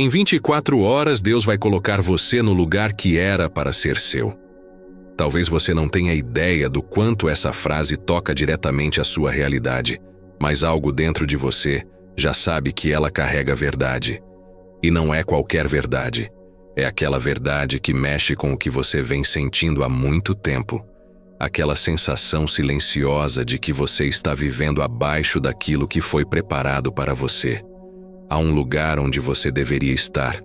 Em 24 horas, Deus vai colocar você no lugar que era para ser seu. Talvez você não tenha ideia do quanto essa frase toca diretamente a sua realidade, mas algo dentro de você já sabe que ela carrega verdade. E não é qualquer verdade. É aquela verdade que mexe com o que você vem sentindo há muito tempo. Aquela sensação silenciosa de que você está vivendo abaixo daquilo que foi preparado para você. Há um lugar onde você deveria estar,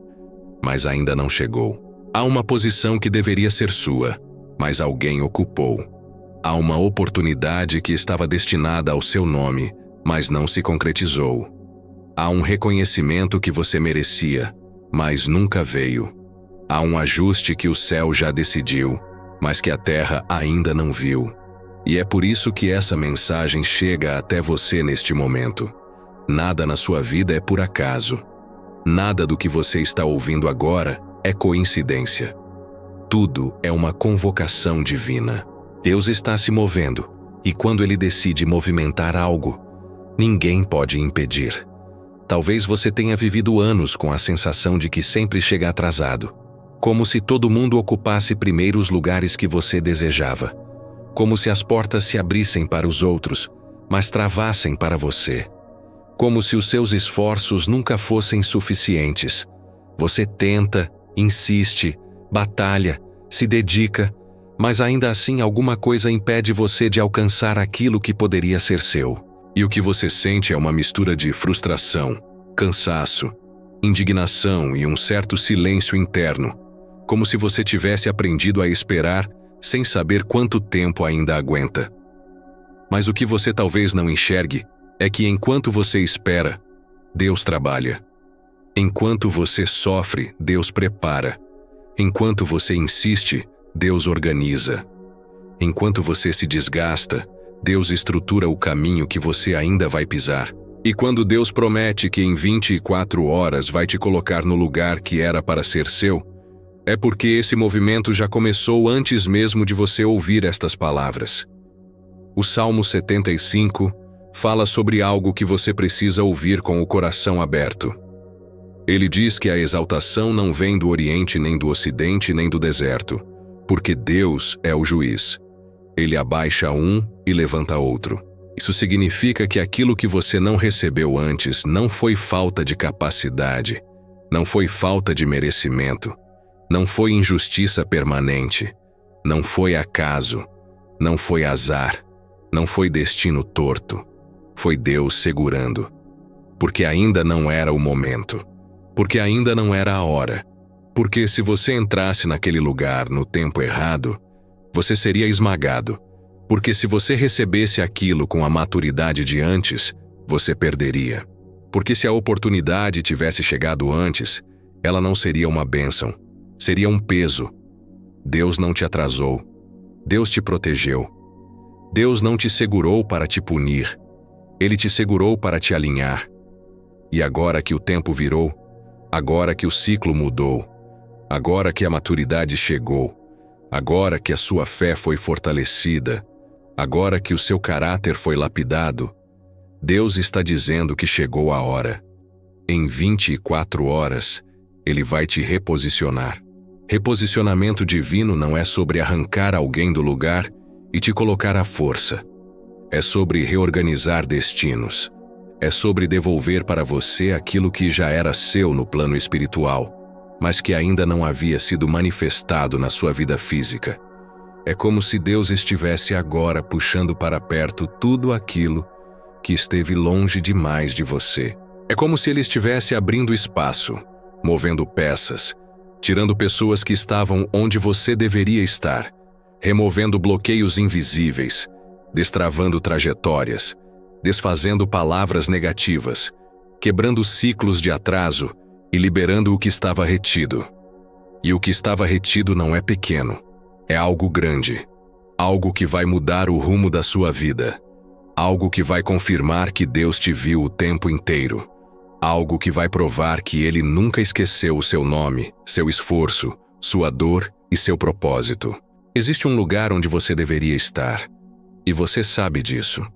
mas ainda não chegou. Há uma posição que deveria ser sua, mas alguém ocupou. Há uma oportunidade que estava destinada ao seu nome, mas não se concretizou. Há um reconhecimento que você merecia, mas nunca veio. Há um ajuste que o céu já decidiu, mas que a terra ainda não viu. E é por isso que essa mensagem chega até você neste momento. Nada na sua vida é por acaso. Nada do que você está ouvindo agora é coincidência. Tudo é uma convocação divina. Deus está se movendo, e quando Ele decide movimentar algo, ninguém pode impedir. Talvez você tenha vivido anos com a sensação de que sempre chega atrasado, como se todo mundo ocupasse primeiro os lugares que você desejava, como se as portas se abrissem para os outros, mas travassem para você. Como se os seus esforços nunca fossem suficientes. Você tenta, insiste, batalha, se dedica, mas ainda assim alguma coisa impede você de alcançar aquilo que poderia ser seu. E o que você sente é uma mistura de frustração, cansaço, indignação e um certo silêncio interno, como se você tivesse aprendido a esperar sem saber quanto tempo ainda aguenta. Mas o que você talvez não enxergue é que enquanto você espera, Deus trabalha. Enquanto você sofre, Deus prepara. Enquanto você insiste, Deus organiza. Enquanto você se desgasta, Deus estrutura o caminho que você ainda vai pisar. E quando Deus promete que em 24 horas vai te colocar no lugar que era para ser seu, é porque esse movimento já começou antes mesmo de você ouvir estas palavras. O Salmo 75 fala sobre algo que você precisa ouvir com o coração aberto. Ele diz que a exaltação não vem do Oriente, nem do Ocidente, nem do deserto, porque Deus é o juiz. Ele abaixa um e levanta outro. Isso significa que aquilo que você não recebeu antes não foi falta de capacidade, não foi falta de merecimento, não foi injustiça permanente, não foi acaso, não foi azar, não foi destino torto. Foi Deus segurando. Porque ainda não era o momento. Porque ainda não era a hora. Porque se você entrasse naquele lugar no tempo errado, você seria esmagado. Porque se você recebesse aquilo com a maturidade de antes, você perderia. Porque se a oportunidade tivesse chegado antes, ela não seria uma bênção. Seria um peso. Deus não te atrasou. Deus te protegeu. Deus não te segurou para te punir. Ele te segurou para te alinhar. E agora que o tempo virou, agora que o ciclo mudou, agora que a maturidade chegou, agora que a sua fé foi fortalecida, agora que o seu caráter foi lapidado, Deus está dizendo que chegou a hora. Em 24 horas, Ele vai te reposicionar. Reposicionamento divino não é sobre arrancar alguém do lugar e te colocar à força. É sobre reorganizar destinos. É sobre devolver para você aquilo que já era seu no plano espiritual, mas que ainda não havia sido manifestado na sua vida física. É como se Deus estivesse agora puxando para perto tudo aquilo que esteve longe demais de você. É como se Ele estivesse abrindo espaço, movendo peças, tirando pessoas que estavam onde você deveria estar, removendo bloqueios invisíveis, destravando trajetórias, desfazendo palavras negativas, quebrando ciclos de atraso e liberando o que estava retido. E o que estava retido não é pequeno, é algo grande, algo que vai mudar o rumo da sua vida, algo que vai confirmar que Deus te viu o tempo inteiro, algo que vai provar que Ele nunca esqueceu o seu nome, seu esforço, sua dor e seu propósito. Existe um lugar onde você deveria estar, e você sabe disso.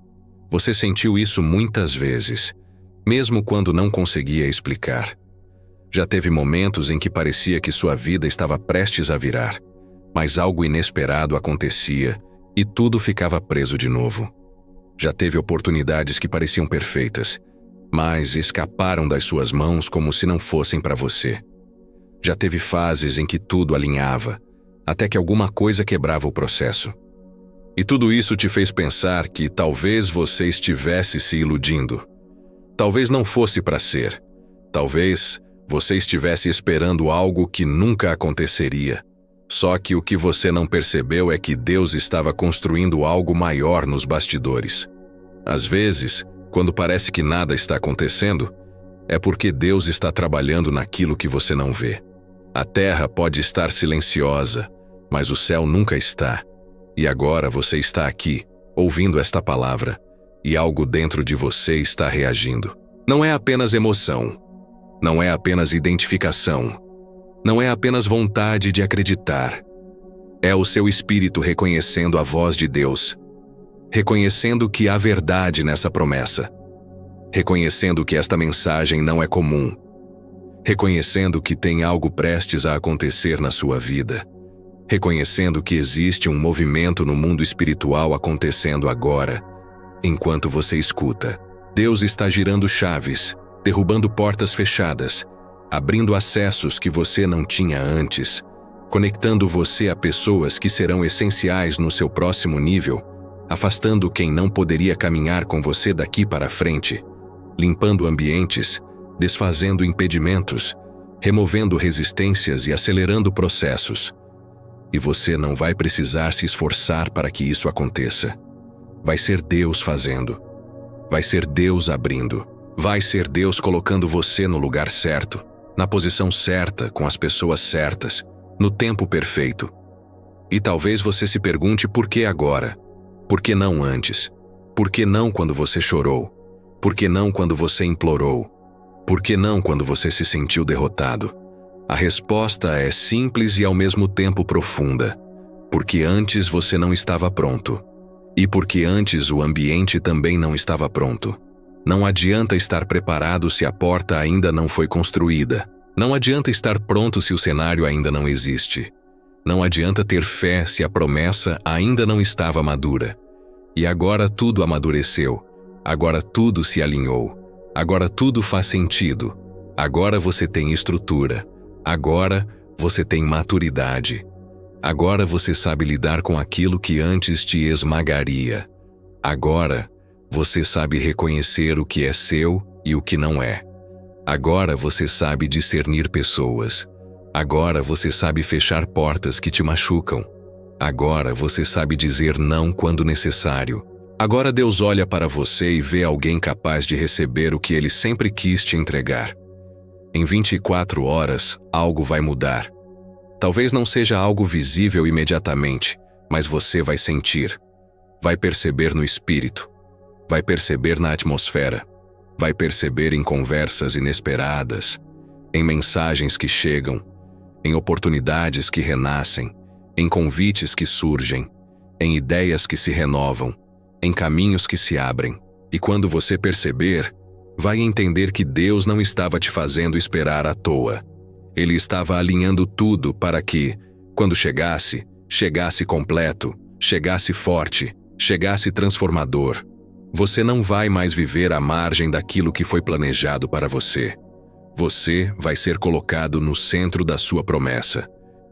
Você sentiu isso muitas vezes, mesmo quando não conseguia explicar. Já teve momentos em que parecia que sua vida estava prestes a virar, mas algo inesperado acontecia e tudo ficava preso de novo. Já teve oportunidades que pareciam perfeitas, mas escaparam das suas mãos como se não fossem para você. Já teve fases em que tudo alinhava, até que alguma coisa quebrava o processo. E tudo isso te fez pensar que talvez você estivesse se iludindo. Talvez não fosse para ser. Talvez você estivesse esperando algo que nunca aconteceria. Só que o que você não percebeu é que Deus estava construindo algo maior nos bastidores. Às vezes, quando parece que nada está acontecendo, é porque Deus está trabalhando naquilo que você não vê. A terra pode estar silenciosa, mas o céu nunca está. E agora você está aqui, ouvindo esta palavra, e algo dentro de você está reagindo. Não é apenas emoção, não é apenas identificação, não é apenas vontade de acreditar. É o seu espírito reconhecendo a voz de Deus, reconhecendo que há verdade nessa promessa, reconhecendo que esta mensagem não é comum, reconhecendo que tem algo prestes a acontecer na sua vida, reconhecendo que existe um movimento no mundo espiritual acontecendo agora, enquanto você escuta. Deus está girando chaves, derrubando portas fechadas, abrindo acessos que você não tinha antes, conectando você a pessoas que serão essenciais no seu próximo nível, afastando quem não poderia caminhar com você daqui para frente, limpando ambientes, desfazendo impedimentos, removendo resistências e acelerando processos. E você não vai precisar se esforçar para que isso aconteça. Vai ser Deus fazendo. Vai ser Deus abrindo. Vai ser Deus colocando você no lugar certo, na posição certa, com as pessoas certas, no tempo perfeito. E talvez você se pergunte por que agora? Por que não antes? Por que não quando você chorou? Por que não quando você implorou? Por que não quando você se sentiu derrotado? A resposta é simples e ao mesmo tempo profunda. Porque antes você não estava pronto. E porque antes o ambiente também não estava pronto. Não adianta estar preparado se a porta ainda não foi construída. Não adianta estar pronto se o cenário ainda não existe. Não adianta ter fé se a promessa ainda não estava madura. E agora tudo amadureceu. Agora tudo se alinhou. Agora tudo faz sentido. Agora você tem estrutura. Agora você tem maturidade. Agora você sabe lidar com aquilo que antes te esmagaria. Agora você sabe reconhecer o que é seu e o que não é. Agora você sabe discernir pessoas. Agora você sabe fechar portas que te machucam. Agora você sabe dizer não quando necessário. Agora Deus olha para você e vê alguém capaz de receber o que Ele sempre quis te entregar. Em 24 horas, algo vai mudar. Talvez não seja algo visível imediatamente, mas você vai sentir. Vai perceber no espírito. Vai perceber na atmosfera. Vai perceber em conversas inesperadas, em mensagens que chegam, em oportunidades que renascem, em convites que surgem, em ideias que se renovam, em caminhos que se abrem. E quando você perceber, vai entender que Deus não estava te fazendo esperar à toa. Ele estava alinhando tudo para que, quando chegasse, chegasse completo, chegasse forte, chegasse transformador. Você não vai mais viver à margem daquilo que foi planejado para você. Você vai ser colocado no centro da sua promessa.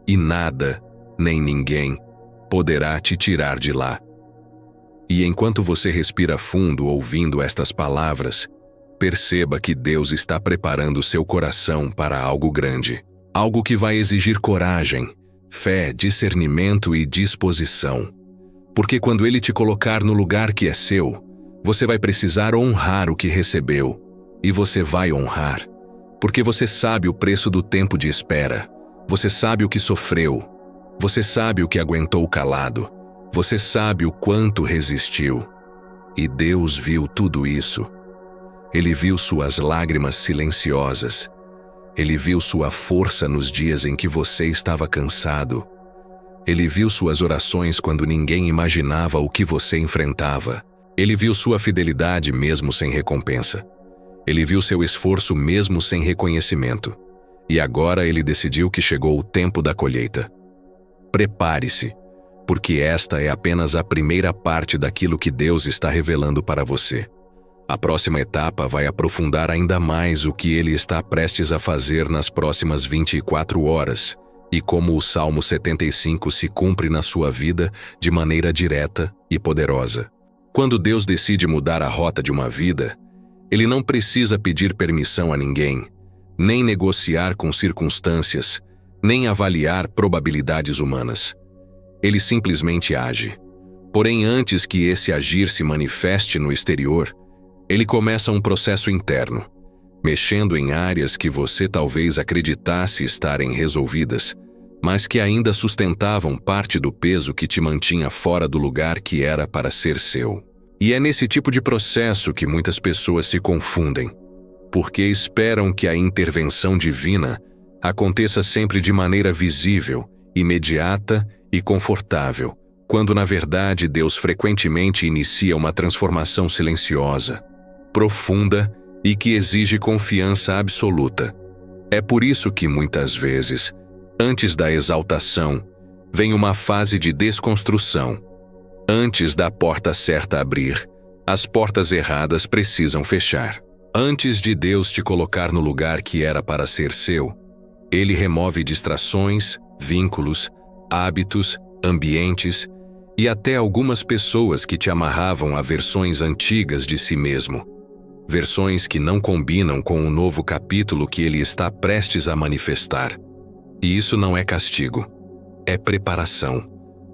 E nada, nem ninguém, poderá te tirar de lá. E enquanto você respira fundo ouvindo estas palavras, perceba que Deus está preparando seu coração para algo grande. Algo que vai exigir coragem, fé, discernimento e disposição. Porque quando Ele te colocar no lugar que é seu, você vai precisar honrar o que recebeu. E você vai honrar. Porque você sabe o preço do tempo de espera. Você sabe o que sofreu. Você sabe o que aguentou calado. Você sabe o quanto resistiu. E Deus viu tudo isso. Ele viu suas lágrimas silenciosas. Ele viu sua força nos dias em que você estava cansado. Ele viu suas orações quando ninguém imaginava o que você enfrentava. Ele viu sua fidelidade mesmo sem recompensa. Ele viu seu esforço mesmo sem reconhecimento. E agora ele decidiu que chegou o tempo da colheita. Prepare-se, porque esta é apenas a primeira parte daquilo que Deus está revelando para você. A próxima etapa vai aprofundar ainda mais o que ele está prestes a fazer nas próximas 24 horas e como o Salmo 75 se cumpre na sua vida de maneira direta e poderosa. Quando Deus decide mudar a rota de uma vida, ele não precisa pedir permissão a ninguém, nem negociar com circunstâncias, nem avaliar probabilidades humanas. Ele simplesmente age. Porém, antes que esse agir se manifeste no exterior, ele começa um processo interno, mexendo em áreas que você talvez acreditasse estarem resolvidas, mas que ainda sustentavam parte do peso que te mantinha fora do lugar que era para ser seu. E é nesse tipo de processo que muitas pessoas se confundem, porque esperam que a intervenção divina aconteça sempre de maneira visível, imediata e confortável, quando na verdade Deus frequentemente inicia uma transformação silenciosa, profunda e que exige confiança absoluta. É por isso que muitas vezes, antes da exaltação, vem uma fase de desconstrução. Antes da porta certa abrir, as portas erradas precisam fechar. Antes de Deus te colocar no lugar que era para ser seu, Ele remove distrações, vínculos, hábitos, ambientes e até algumas pessoas que te amarravam a versões antigas de si mesmo. Versões que não combinam com o novo capítulo que ele está prestes a manifestar. E isso não é castigo, é preparação,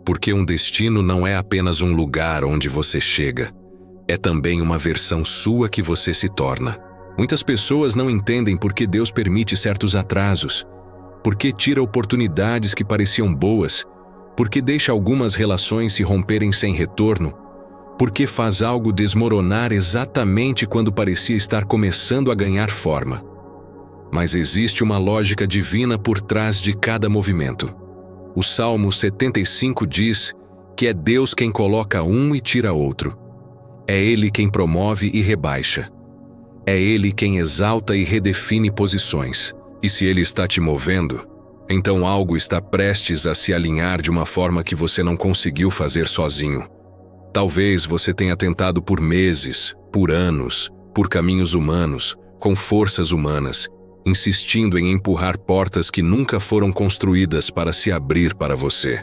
porque um destino não é apenas um lugar onde você chega, é também uma versão sua que você se torna. Muitas pessoas não entendem por que Deus permite certos atrasos, por que tira oportunidades que pareciam boas, por que deixa algumas relações se romperem sem retorno, porque faz algo desmoronar exatamente quando parecia estar começando a ganhar forma. Mas existe uma lógica divina por trás de cada movimento. O Salmo 75 diz que é Deus quem coloca um e tira outro. É Ele quem promove e rebaixa. É Ele quem exalta e redefine posições. E se Ele está te movendo, então algo está prestes a se alinhar de uma forma que você não conseguiu fazer sozinho. Talvez você tenha tentado por meses, por anos, por caminhos humanos, com forças humanas, insistindo em empurrar portas que nunca foram construídas para se abrir para você.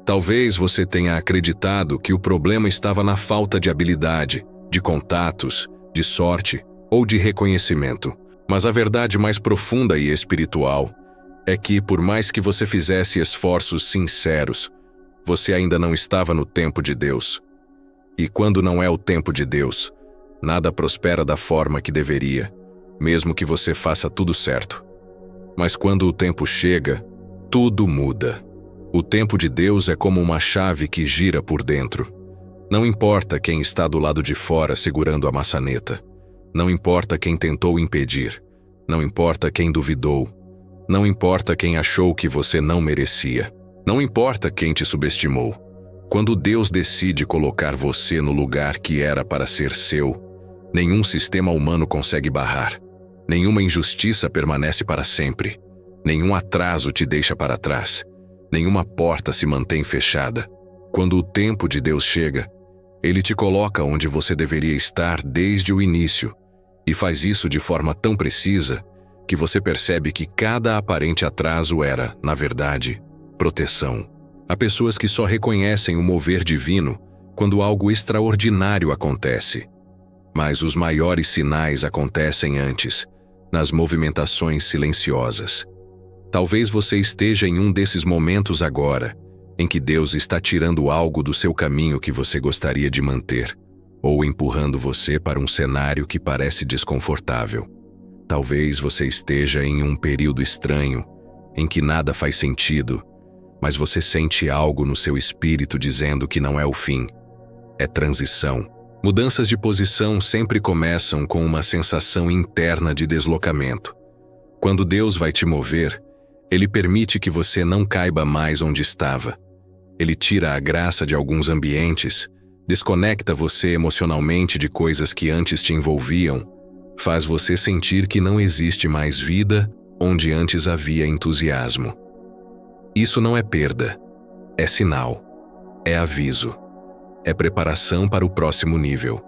Talvez você tenha acreditado que o problema estava na falta de habilidade, de contatos, de sorte ou de reconhecimento. Mas a verdade mais profunda e espiritual é que, por mais que você fizesse esforços sinceros, você ainda não estava no tempo de Deus. E quando não é o tempo de Deus, nada prospera da forma que deveria, mesmo que você faça tudo certo. Mas quando o tempo chega, tudo muda. O tempo de Deus é como uma chave que gira por dentro. Não importa quem está do lado de fora segurando a maçaneta. Não importa quem tentou impedir. Não importa quem duvidou. Não importa quem achou que você não merecia. Não importa quem te subestimou. Quando Deus decide colocar você no lugar que era para ser seu, nenhum sistema humano consegue barrar. Nenhuma injustiça permanece para sempre. Nenhum atraso te deixa para trás. Nenhuma porta se mantém fechada. Quando o tempo de Deus chega, Ele te coloca onde você deveria estar desde o início, e faz isso de forma tão precisa que você percebe que cada aparente atraso era, na verdade, proteção. Há pessoas que só reconhecem o mover divino quando algo extraordinário acontece. Mas os maiores sinais acontecem antes, nas movimentações silenciosas. Talvez você esteja em um desses momentos agora, em que Deus está tirando algo do seu caminho que você gostaria de manter, ou empurrando você para um cenário que parece desconfortável. Talvez você esteja em um período estranho, em que nada faz sentido, mas você sente algo no seu espírito dizendo que não é o fim. É transição. Mudanças de posição sempre começam com uma sensação interna de deslocamento. Quando Deus vai te mover, Ele permite que você não caiba mais onde estava. Ele tira a graça de alguns ambientes, desconecta você emocionalmente de coisas que antes te envolviam, faz você sentir que não existe mais vida onde antes havia entusiasmo. Isso não é perda, é sinal, é aviso, é preparação para o próximo nível.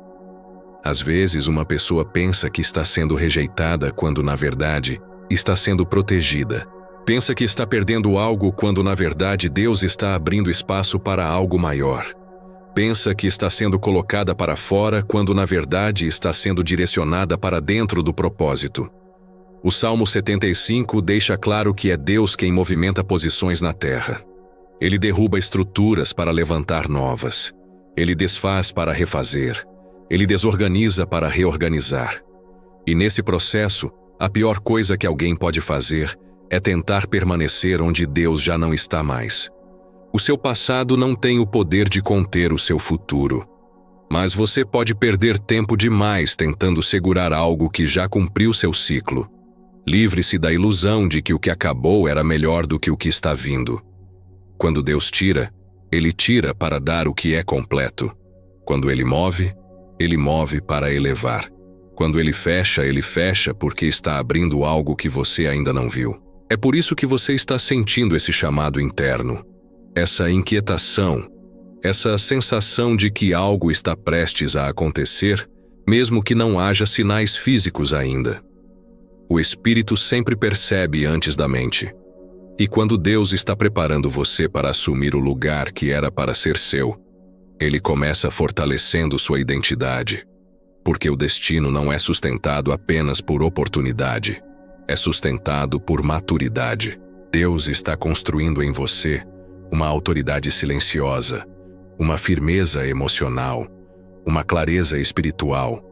Às vezes, uma pessoa pensa que está sendo rejeitada quando, na verdade, está sendo protegida. Pensa que está perdendo algo quando, na verdade, Deus está abrindo espaço para algo maior. Pensa que está sendo colocada para fora quando, na verdade, está sendo direcionada para dentro do propósito. O Salmo 75 deixa claro que é Deus quem movimenta posições na terra. Ele derruba estruturas para levantar novas. Ele desfaz para refazer. Ele desorganiza para reorganizar. E nesse processo, a pior coisa que alguém pode fazer é tentar permanecer onde Deus já não está mais. O seu passado não tem o poder de conter o seu futuro. Mas você pode perder tempo demais tentando segurar algo que já cumpriu seu ciclo. Livre-se da ilusão de que o que acabou era melhor do que o que está vindo. Quando Deus tira, Ele tira para dar o que é completo. Quando Ele move para elevar. Quando Ele fecha porque está abrindo algo que você ainda não viu. É por isso que você está sentindo esse chamado interno, essa inquietação, essa sensação de que algo está prestes a acontecer, mesmo que não haja sinais físicos ainda. O Espírito sempre percebe antes da mente. E quando Deus está preparando você para assumir o lugar que era para ser seu, Ele começa fortalecendo sua identidade. Porque o destino não é sustentado apenas por oportunidade, é sustentado por maturidade. Deus está construindo em você uma autoridade silenciosa, uma firmeza emocional, uma clareza espiritual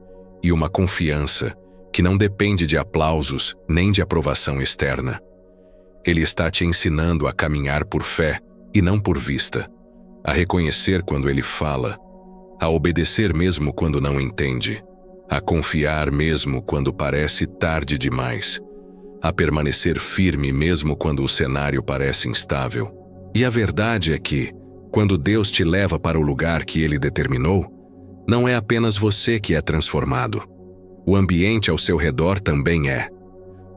e uma confiança que não depende de aplausos nem de aprovação externa. Ele está te ensinando a caminhar por fé e não por vista, a reconhecer quando Ele fala, a obedecer mesmo quando não entende, a confiar mesmo quando parece tarde demais, a permanecer firme mesmo quando o cenário parece instável. E a verdade é que, quando Deus te leva para o lugar que Ele determinou, não é apenas você que é transformado. O ambiente ao seu redor também é.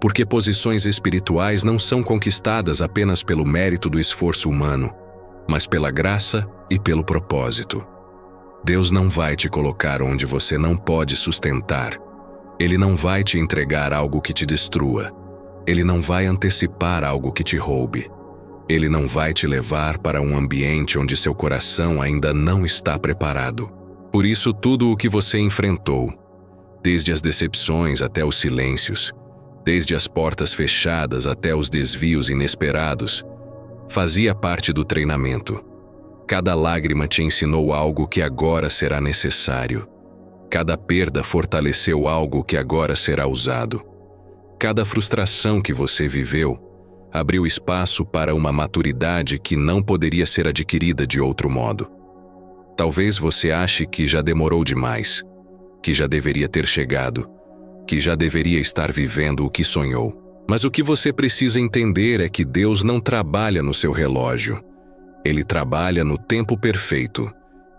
Porque posições espirituais não são conquistadas apenas pelo mérito do esforço humano, mas pela graça e pelo propósito. Deus não vai te colocar onde você não pode sustentar. Ele não vai te entregar algo que te destrua. Ele não vai antecipar algo que te roube. Ele não vai te levar para um ambiente onde seu coração ainda não está preparado. Por isso, tudo o que você enfrentou, desde as decepções até os silêncios, desde as portas fechadas até os desvios inesperados, fazia parte do treinamento. Cada lágrima te ensinou algo que agora será necessário. Cada perda fortaleceu algo que agora será usado. Cada frustração que você viveu abriu espaço para uma maturidade que não poderia ser adquirida de outro modo. Talvez você ache que já demorou demais, que já deveria ter chegado, que já deveria estar vivendo o que sonhou. Mas o que você precisa entender é que Deus não trabalha no seu relógio. Ele trabalha no tempo perfeito.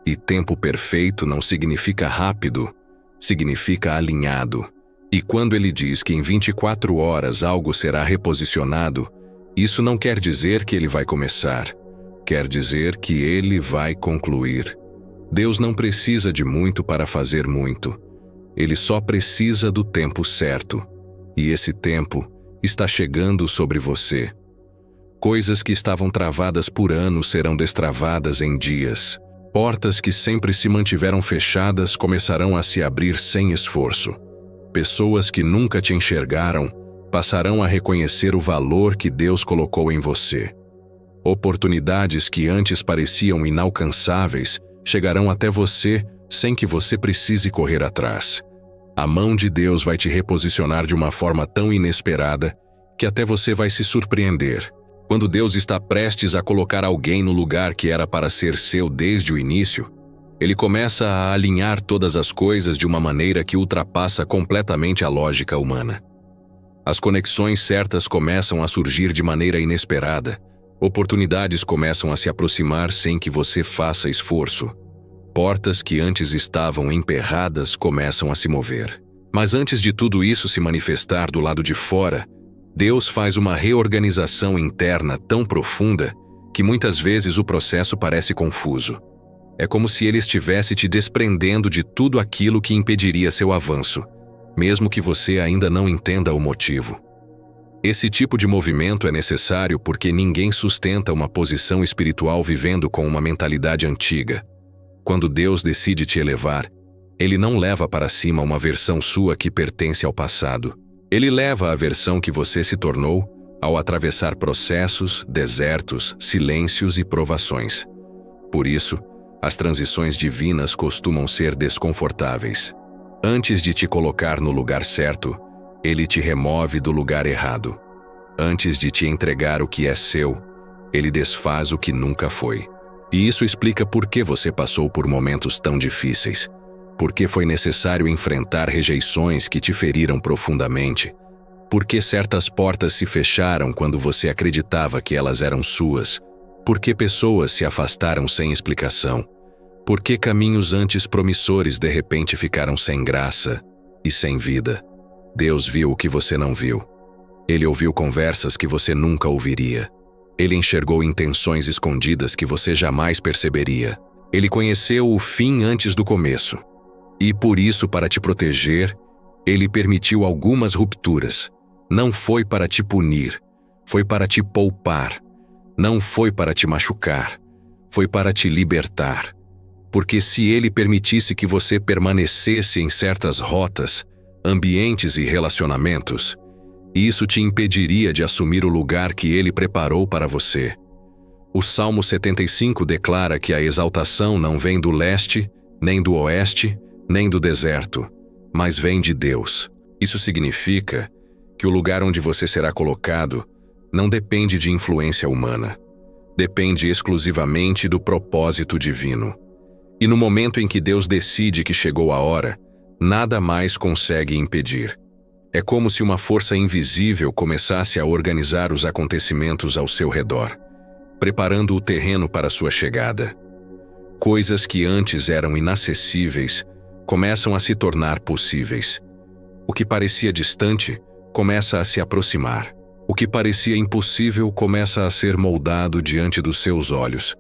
E tempo perfeito não significa rápido, significa alinhado. E quando Ele diz que em 24 horas algo será reposicionado, isso não quer dizer que Ele vai começar. Quer dizer que Ele vai concluir. Deus não precisa de muito para fazer muito. Ele só precisa do tempo certo. E esse tempo está chegando sobre você. Coisas que estavam travadas por anos serão destravadas em dias. Portas que sempre se mantiveram fechadas começarão a se abrir sem esforço. Pessoas que nunca te enxergaram passarão a reconhecer o valor que Deus colocou em você. Oportunidades que antes pareciam inalcançáveis chegarão até você sem que você precise correr atrás. A mão de Deus vai te reposicionar de uma forma tão inesperada que até você vai se surpreender. Quando Deus está prestes a colocar alguém no lugar que era para ser seu desde o início, Ele começa a alinhar todas as coisas de uma maneira que ultrapassa completamente a lógica humana. As conexões certas começam a surgir de maneira inesperada. Oportunidades começam a se aproximar sem que você faça esforço. Portas que antes estavam emperradas começam a se mover. Mas antes de tudo isso se manifestar do lado de fora, Deus faz uma reorganização interna tão profunda que muitas vezes o processo parece confuso. É como se ele estivesse te desprendendo de tudo aquilo que impediria seu avanço, mesmo que você ainda não entenda o motivo. Esse tipo de movimento é necessário porque ninguém sustenta uma posição espiritual vivendo com uma mentalidade antiga. Quando Deus decide te elevar, Ele não leva para cima uma versão sua que pertence ao passado. Ele leva a versão que você se tornou ao atravessar processos, desertos, silêncios e provações. Por isso, as transições divinas costumam ser desconfortáveis. Antes de te colocar no lugar certo, Ele te remove do lugar errado. Antes de te entregar o que é seu, Ele desfaz o que nunca foi. E isso explica por que você passou por momentos tão difíceis. Por que foi necessário enfrentar rejeições que te feriram profundamente. Por que certas portas se fecharam quando você acreditava que elas eram suas. Por que pessoas se afastaram sem explicação. Por que caminhos antes promissores de repente ficaram sem graça e sem vida. Deus viu o que você não viu. Ele ouviu conversas que você nunca ouviria. Ele enxergou intenções escondidas que você jamais perceberia. Ele conheceu o fim antes do começo. E por isso, para te proteger, Ele permitiu algumas rupturas. Não foi para te punir, foi para te poupar. Não foi para te machucar, foi para te libertar. Porque se Ele permitisse que você permanecesse em certas rotas, ambientes e relacionamentos, isso te impediria de assumir o lugar que Ele preparou para você. O Salmo 75 declara que a exaltação não vem do leste, nem do oeste, nem do deserto, mas vem de Deus. Isso significa que o lugar onde você será colocado não depende de influência humana. Depende exclusivamente do propósito divino. E no momento em que Deus decide que chegou a hora, nada mais consegue impedir. É como se uma força invisível começasse a organizar os acontecimentos ao seu redor, preparando o terreno para sua chegada. Coisas que antes eram inacessíveis começam a se tornar possíveis. O que parecia distante começa a se aproximar. O que parecia impossível começa a ser moldado diante dos seus olhos.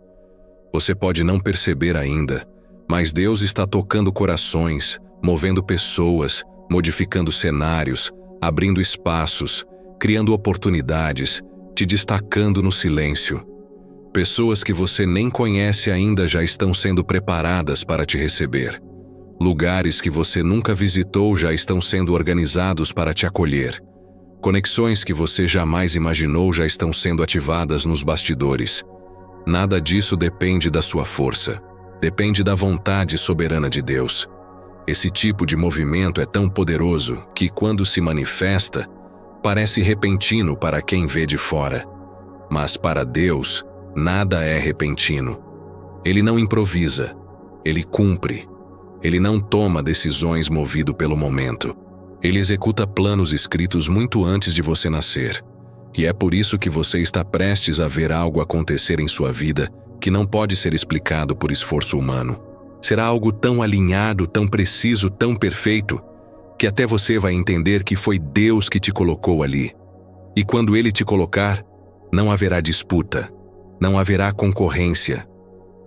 Você pode não perceber ainda, mas Deus está tocando corações, movendo pessoas, modificando cenários, abrindo espaços, criando oportunidades, te destacando no silêncio. Pessoas que você nem conhece ainda já estão sendo preparadas para te receber. Lugares que você nunca visitou já estão sendo organizados para te acolher. Conexões que você jamais imaginou já estão sendo ativadas nos bastidores. Nada disso depende da sua força. Depende da vontade soberana de Deus. Esse tipo de movimento é tão poderoso que, quando se manifesta, parece repentino para quem vê de fora. Mas para Deus, nada é repentino. Ele não improvisa. Ele cumpre. Ele não toma decisões movido pelo momento. Ele executa planos escritos muito antes de você nascer. E é por isso que você está prestes a ver algo acontecer em sua vida que não pode ser explicado por esforço humano. Será algo tão alinhado, tão preciso, tão perfeito, que até você vai entender que foi Deus que te colocou ali. E quando Ele te colocar, não haverá disputa, não haverá concorrência,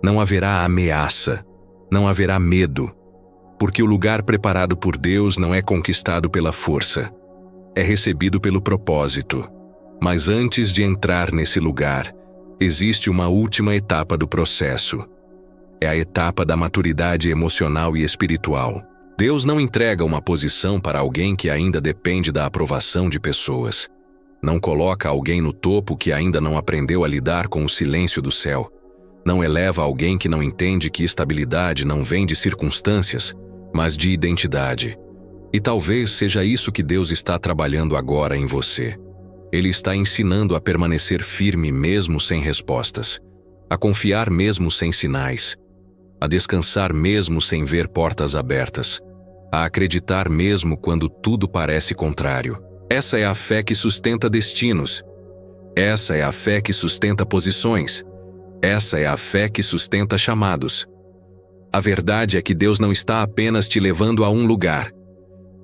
não haverá ameaça, não haverá medo. Porque o lugar preparado por Deus não é conquistado pela força, é recebido pelo propósito. Mas antes de entrar nesse lugar, existe uma última etapa do processo. É a etapa da maturidade emocional e espiritual. Deus não entrega uma posição para alguém que ainda depende da aprovação de pessoas. Não coloca alguém no topo que ainda não aprendeu a lidar com o silêncio do céu. Não eleva alguém que não entende que estabilidade não vem de circunstâncias, mas de identidade. E talvez seja isso que Deus está trabalhando agora em você. Ele está ensinando a permanecer firme mesmo sem respostas, a confiar mesmo sem sinais, a descansar mesmo sem ver portas abertas, a acreditar mesmo quando tudo parece contrário. Essa é a fé que sustenta destinos. Essa é a fé que sustenta posições. Essa é a fé que sustenta chamados. A verdade é que Deus não está apenas te levando a um lugar.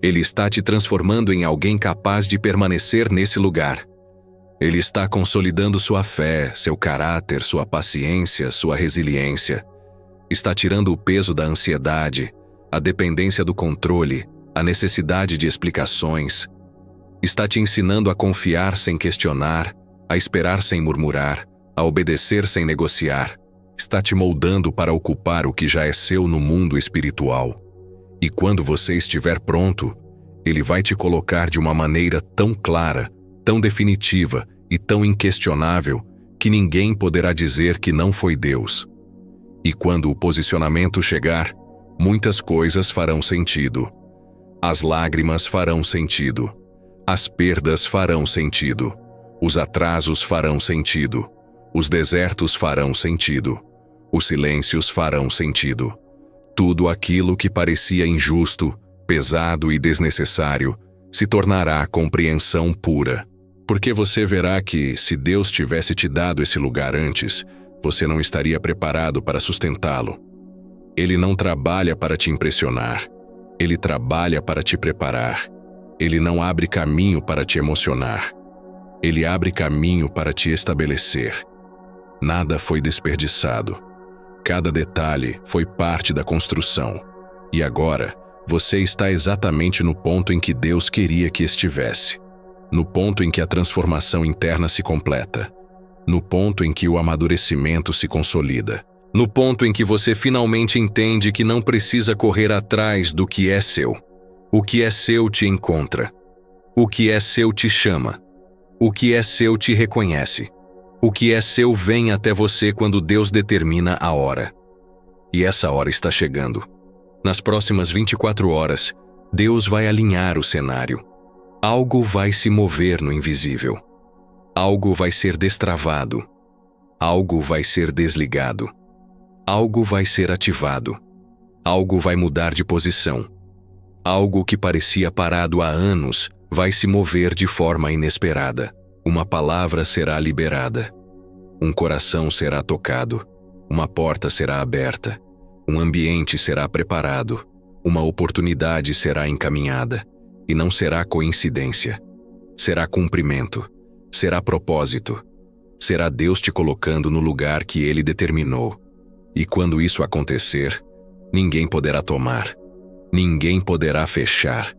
Ele está te transformando em alguém capaz de permanecer nesse lugar. Ele está consolidando sua fé, seu caráter, sua paciência, sua resiliência. Está tirando o peso da ansiedade, a dependência do controle, a necessidade de explicações. Está te ensinando a confiar sem questionar, a esperar sem murmurar, a obedecer sem negociar. Está te moldando para ocupar o que já é seu no mundo espiritual. E quando você estiver pronto, Ele vai te colocar de uma maneira tão clara, tão definitiva e tão inquestionável que ninguém poderá dizer que não foi Deus. E quando o posicionamento chegar, muitas coisas farão sentido. As lágrimas farão sentido. As perdas farão sentido. Os atrasos farão sentido. Os desertos farão sentido. Os silêncios farão sentido. Tudo aquilo que parecia injusto, pesado e desnecessário se tornará compreensão pura. Porque você verá que, se Deus tivesse te dado esse lugar antes, você não estaria preparado para sustentá-lo. Ele não trabalha para te impressionar. Ele trabalha para te preparar. Ele não abre caminho para te emocionar. Ele abre caminho para te estabelecer. Nada foi desperdiçado. Cada detalhe foi parte da construção. E agora, você está exatamente no ponto em que Deus queria que estivesse. No ponto em que a transformação interna se completa. No ponto em que o amadurecimento se consolida. No ponto em que você finalmente entende que não precisa correr atrás do que é seu. O que é seu te encontra. O que é seu te chama. O que é seu te reconhece. O que é seu vem até você quando Deus determina a hora. E essa hora está chegando. Nas próximas 24 horas, Deus vai alinhar o cenário. Algo vai se mover no invisível. Algo vai ser destravado. Algo vai ser desligado. Algo vai ser ativado. Algo vai mudar de posição. Algo que parecia parado há anos vai se mover de forma inesperada. Uma palavra será liberada. Um coração será tocado. Uma porta será aberta. Um ambiente será preparado. Uma oportunidade será encaminhada. E não será coincidência. Será cumprimento. Será propósito. Será Deus te colocando no lugar que Ele determinou. E quando isso acontecer, ninguém poderá tomar. Ninguém poderá fechar.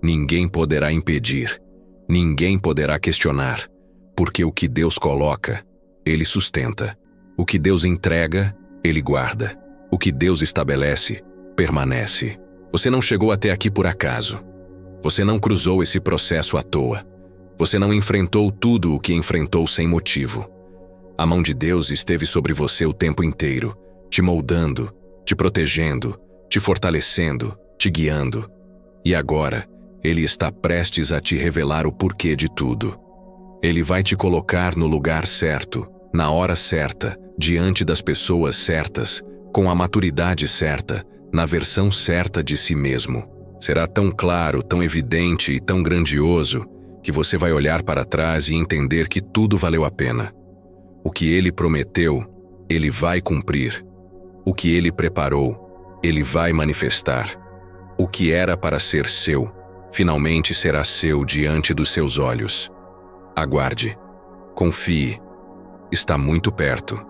Ninguém poderá impedir. Ninguém poderá questionar. Porque o que Deus coloca, Ele sustenta. O que Deus entrega, Ele guarda. O que Deus estabelece, permanece. Você não chegou até aqui por acaso. Você não cruzou esse processo à toa. Você não enfrentou tudo o que enfrentou sem motivo. A mão de Deus esteve sobre você o tempo inteiro, te moldando, te protegendo, te fortalecendo, te guiando. E agora, Ele está prestes a te revelar o porquê de tudo. Ele vai te colocar no lugar certo, na hora certa, diante das pessoas certas, com a maturidade certa, na versão certa de si mesmo. Será tão claro, tão evidente e tão grandioso que você vai olhar para trás e entender que tudo valeu a pena. O que Ele prometeu, Ele vai cumprir. O que Ele preparou, Ele vai manifestar. O que era para ser seu, finalmente será seu diante dos seus olhos. Aguarde. Confie. Está muito perto.